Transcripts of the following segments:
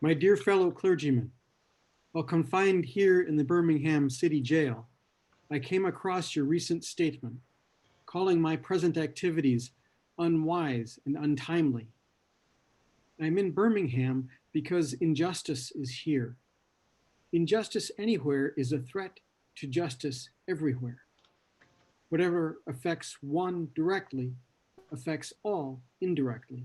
My dear fellow clergymen, while confined here in the Birmingham City Jail, I came across your recent statement, calling my present activities unwise and untimely. I'm in Birmingham because injustice is here. Injustice anywhere is a threat to justice everywhere. Whatever affects one directly affects all indirectly.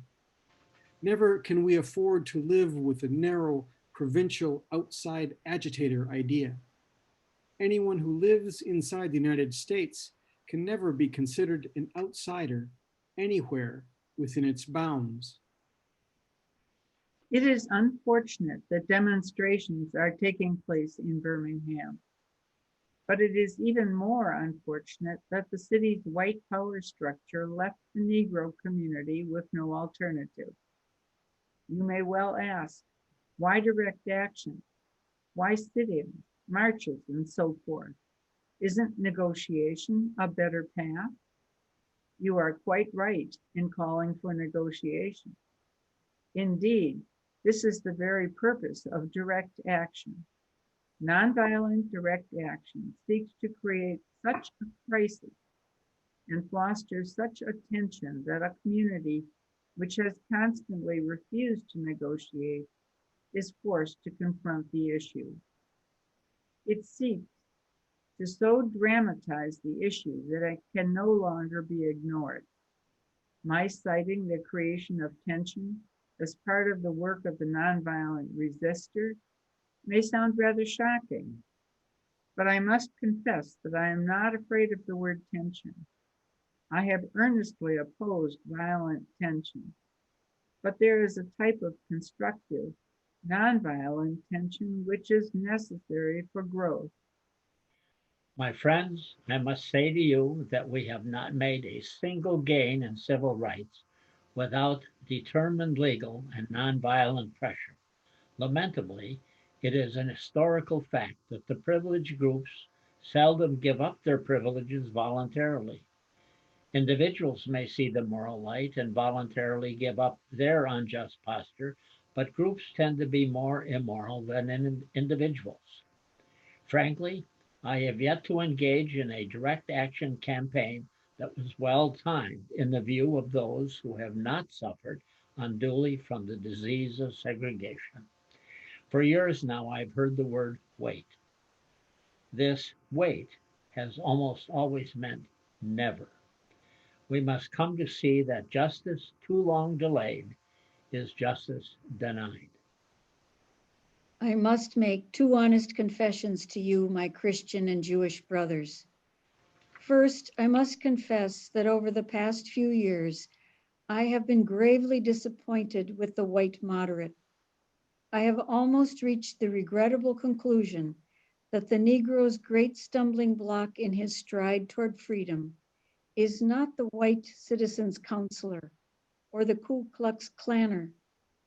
Never can we afford to live with a narrow, provincial, outside agitator idea. Anyone who lives inside the United States can never be considered an outsider anywhere within its bounds. It is unfortunate that demonstrations are taking place in Birmingham, but it is even more unfortunate that the city's white power structure left the Negro community with no alternative. You may well ask, why direct action? Why sit-ins, marches, and so forth? Isn't negotiation a better path? You are quite right in calling for negotiation. Indeed, this is the very purpose of direct action. Nonviolent direct action seeks to create such a crisis and foster such a tension that a community which has constantly refused to negotiate is forced to confront the issue. It seeks to so dramatize the issue that it can no longer be ignored. My citing the creation of tension as part of the work of the nonviolent resistor may sound rather shocking, but I must confess that I am not afraid of the word tension. I have earnestly opposed violent tension, but there is a type of constructive, nonviolent tension which is necessary for growth. My friends, I must say to you that we have not made a single gain in civil rights without determined legal and nonviolent pressure. Lamentably, it is an historical fact that the privileged groups seldom give up their privileges voluntarily. Individuals may see the moral light and voluntarily give up their unjust posture, but groups tend to be more immoral than individuals. Frankly, I have yet to engage in a direct action campaign that was well timed in the view of those who have not suffered unduly from the disease of segregation. For years now, I've heard the word wait. This wait has almost always meant never. We must come to see that justice too long delayed is justice denied. I must make two honest confessions to you, my Christian and Jewish brothers. First, I must confess that over the past few years, I have been gravely disappointed with the white moderate. I have almost reached the regrettable conclusion that the Negro's great stumbling block in his stride toward freedom is not the white citizens' counselor or the Ku Klux Klanner,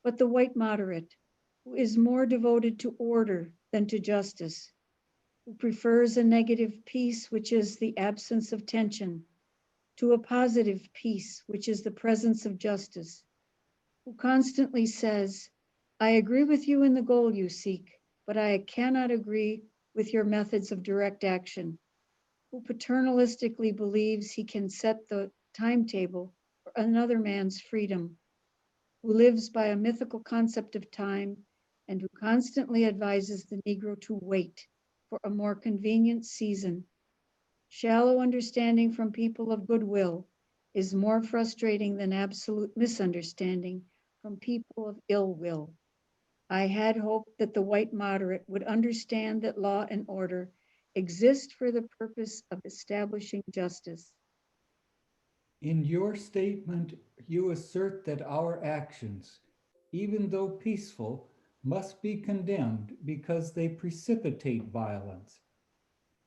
but the white moderate, who is more devoted to order than to justice, who prefers a negative peace, which is the absence of tension, to a positive peace, which is the presence of justice, who constantly says, I agree with you in the goal you seek, but I cannot agree with your methods of direct action, who paternalistically believes he can set the timetable for another man's freedom, who lives by a mythical concept of time, and who constantly advises the Negro to wait for a more convenient season. Shallow understanding from people of goodwill is more frustrating than absolute misunderstanding from people of ill will. I had hoped that the white moderate would understand that law and order exist for the purpose of establishing justice. In your statement, you assert that our actions, even though peaceful, must be condemned because they precipitate violence.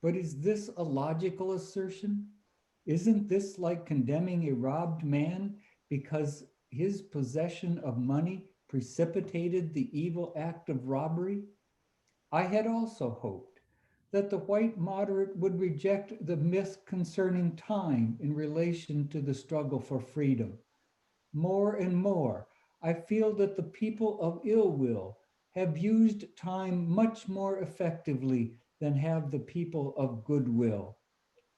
But is this a logical assertion? Isn't this like condemning a robbed man because his possession of money precipitated the evil act of robbery? I had also hoped that the white moderate would reject the myth concerning time in relation to the struggle for freedom. More and more, I feel that the people of ill will have used time much more effectively than have the people of goodwill.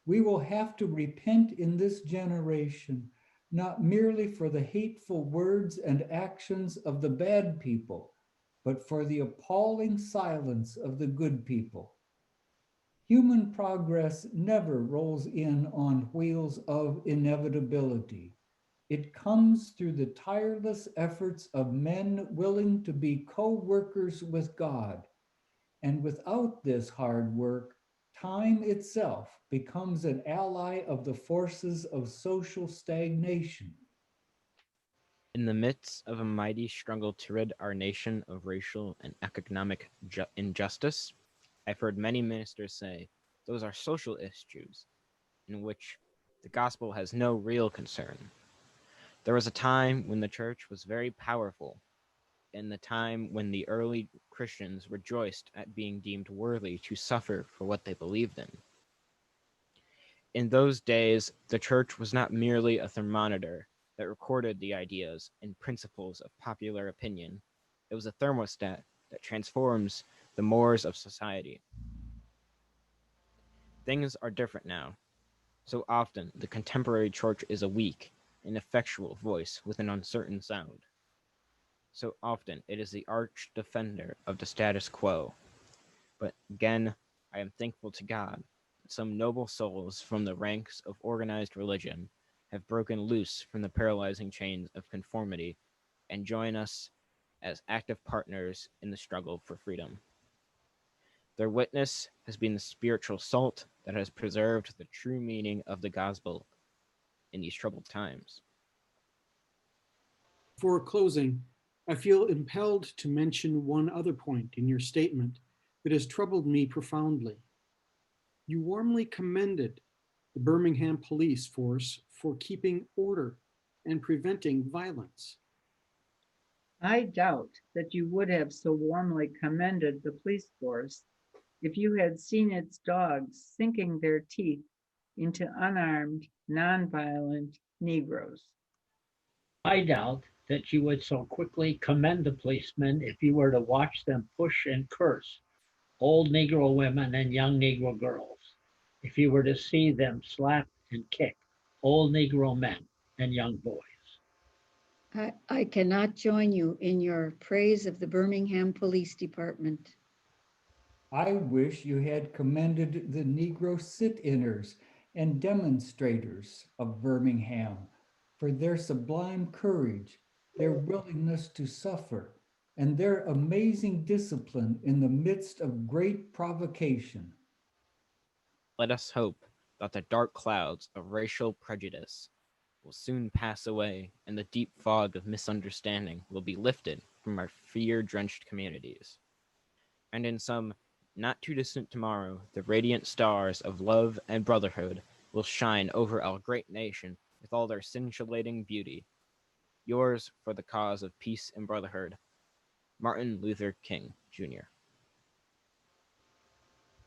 We will have to repent in this generation, not merely for the hateful words and actions of the bad people, but for the appalling silence of the good people. Human progress never rolls in on wheels of inevitability. It comes through the tireless efforts of men willing to be co-workers with God. And without this hard work, time itself becomes an ally of the forces of social stagnation. In the midst of a mighty struggle to rid our nation of racial and economic injustice, I've heard many ministers say those are social issues in which the gospel has no real concern. There was a time when the church was very powerful, and the time when the early Christians rejoiced at being deemed worthy to suffer for what they believed in. In those days, the church was not merely a thermometer that recorded the ideas and principles of popular opinion. It was a thermostat that transforms the mores of society. Things are different now. So often, the contemporary church is a weak, ineffectual voice with an uncertain sound. So often, it is the arch defender of the status quo. But again, I am thankful to God that some noble souls from the ranks of organized religion have broken loose from the paralyzing chains of conformity and join us as active partners in the struggle for freedom. Their witness has been the spiritual salt that has preserved the true meaning of the gospel in these troubled times. Before closing, I feel impelled to mention one other point in your statement that has troubled me profoundly. You warmly commended the Birmingham police force for keeping order and preventing violence. I doubt that you would have so warmly commended the police force if you had seen its dogs sinking their teeth into unarmed, nonviolent Negroes. I doubt that you would so quickly commend the policemen if you were to watch them push and curse old Negro women and young Negro girls, if you were to see them slap and kick old Negro men and young boys. I cannot join you in your praise of the Birmingham Police Department. I wish you had commended the Negro sit-inners and demonstrators of Birmingham for their sublime courage, their willingness to suffer, and their amazing discipline in the midst of great provocation. Let us hope that the dark clouds of racial prejudice will soon pass away and the deep fog of misunderstanding will be lifted from our fear-drenched communities. And in some not too distant tomorrow, the radiant stars of love and brotherhood will shine over our great nation with all their scintillating beauty. Yours for the cause of peace and brotherhood, Martin Luther King, Jr.